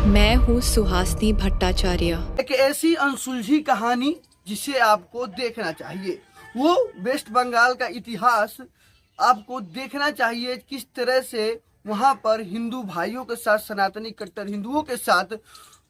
मैं हूँ सुहासिनी भट्टाचार्य। एक ऐसी अनसुलझी कहानी जिसे आपको देखना चाहिए। वो वेस्ट बंगाल का इतिहास आपको देखना चाहिए, किस तरह से वहाँ पर हिंदू भाइयों के साथ, सनातनी कट्टर हिंदुओं के साथ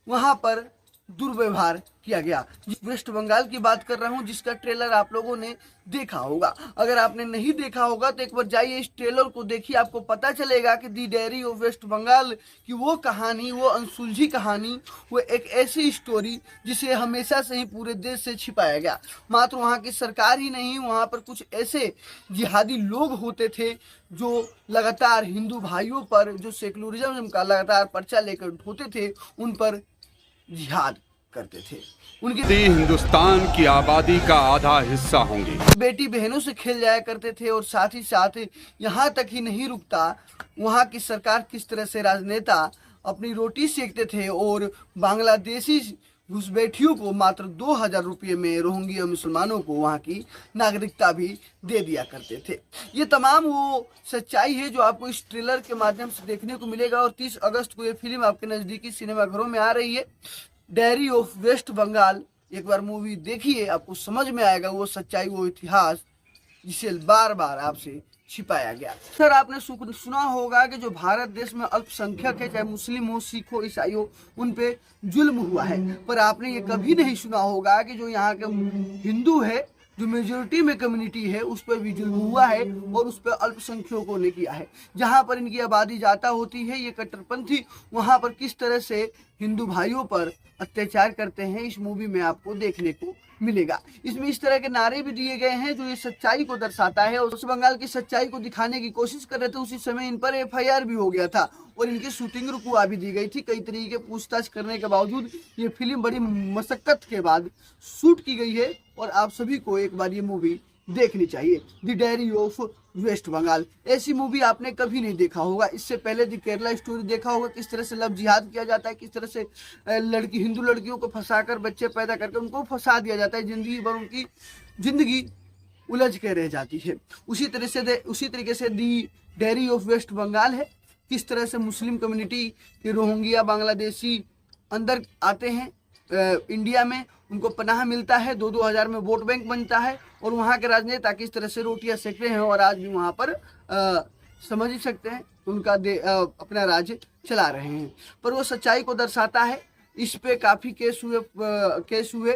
वहाँ पर दुर्व्यवहार किया गया। वेस्ट बंगाल की बात कर रहा हूँ, जिसका ट्रेलर आप लोगों ने देखा होगा। अगर आपने नहीं देखा होगा तो एक बार जाइए इस ट्रेलर को देखिए, आपको पता चलेगा कि दी डायरी ऑफ वेस्ट बंगाल की वो कहानी, वो अनसुलझी कहानी, वो एक ऐसी स्टोरी जिसे हमेशा से ही पूरे देश से छिपाया गया। मात्र वहाँ की सरकार ही नहीं, वहाँ पर कुछ ऐसे जिहादी लोग होते थे जो लगातार हिंदू भाइयों पर, जो सेकुलरिज्म का लगातार पर्चा लेकर ढोते थे, उन पर जिहाद करते थे। उनकी हिंदुस्तान की आबादी का आधा हिस्सा होंगे। बेटी बहनों से खेल जाया करते थे। और साथ ही साथ यहाँ तक ही नहीं रुकता, वहाँ की सरकार किस तरह से राजनेता अपनी रोटी सेकते थे और बांग्लादेशी घुसपैठियों को मात्र 2000 रुपये में रोहिंग्या मुसलमानों को वहाँ की नागरिकता भी दे दिया करते थे। ये तमाम वो सच्चाई है जो आपको इस ट्रेलर के माध्यम से देखने को मिलेगा। और 30 अगस्त को ये फिल्म आपके नज़दीकी सिनेमाघरों में आ रही है, डायरी ऑफ वेस्ट बंगाल। एक बार मूवी देखिए, आपको समझ में आएगा वो सच्चाई, वो इतिहास जिसे बार बार आपसे छिपाया गया। सर, आपने सुना होगा कि जो भारत देश में अल्पसंख्यक है, चाहे मुस्लिम हो, सिख हो, ईसाई हो, उन पे जुल्म हुआ है। पर आपने ये कभी नहीं सुना होगा कि जो यहाँ के हिंदू है, जो मेजोरिटी में कम्युनिटी है, उस पर भी जुल्म हुआ है और उस पर अल्पसंख्यकों ने किया है। जहाँ पर इनकी आबादी ज़्यादा होती है, ये कट्टरपंथी वहाँ पर किस तरह से हिंदू भाइयों पर अत्याचार करते हैं, इस मूवी में आपको देखने को मिलेगा। इसमें इस तरह के नारे भी दिए गए हैं जो ये सच्चाई को दर्शाता है। और वेस्ट बंगाल की सच्चाई को दिखाने की कोशिश कर रहे थे, उसी समय इन पर FIR भी हो गया था और इनकी शूटिंग रुकवा भी दी गई थी। कई तरीके के पूछताछ करने के बावजूद ये फिल्म बड़ी मशक्कत के बाद शूट की गई है और आप सभी को एक बार ये मूवी देखनी चाहिए, the diary of West Bengal. ऐसी मूवी आपने कभी नहीं देखा होगा। इससे पहले द केरला स्टोरी देखा होगा, किस तरह से लव जिहाद किया जाता है, किस तरह से हिंदू लड़कियों को फंसाकर बच्चे पैदा करके उनको फंसा दिया जाता है, जिंदगी भर उनकी जिंदगी उलझ के रह जाती है। उसी तरीके से दी डायरी ऑफ वेस्ट बंगाल है, किस तरह से मुस्लिम कम्युनिटी के रोहिंग्या बांग्लादेशी अंदर आते हैं इंडिया में, उनको पनाह मिलता है, 2-2 हज़ार में वोट बैंक बनता है और वहाँ के राजनेता किस तरह से रोटियां सेक रहे हैं और आज भी वहाँ पर समझ ही सकते हैं उनका अपना राज्य चला रहे हैं। पर वो सच्चाई को दर्शाता है। इस पे काफ़ी केस हुए,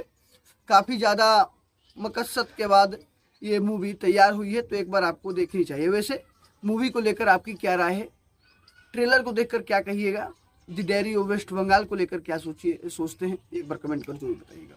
काफ़ी ज़्यादा मकसद के बाद ये मूवी तैयार हुई है, तो एक बार आपको देखनी चाहिए। वैसे मूवी को लेकर आपकी क्या राय है? ट्रेलर को देखकर क्या कहिएगा? The diary of West Bengal को लेकर क्या सोचते हैं, एक बार कमेंट कर जरूर बताइएगा।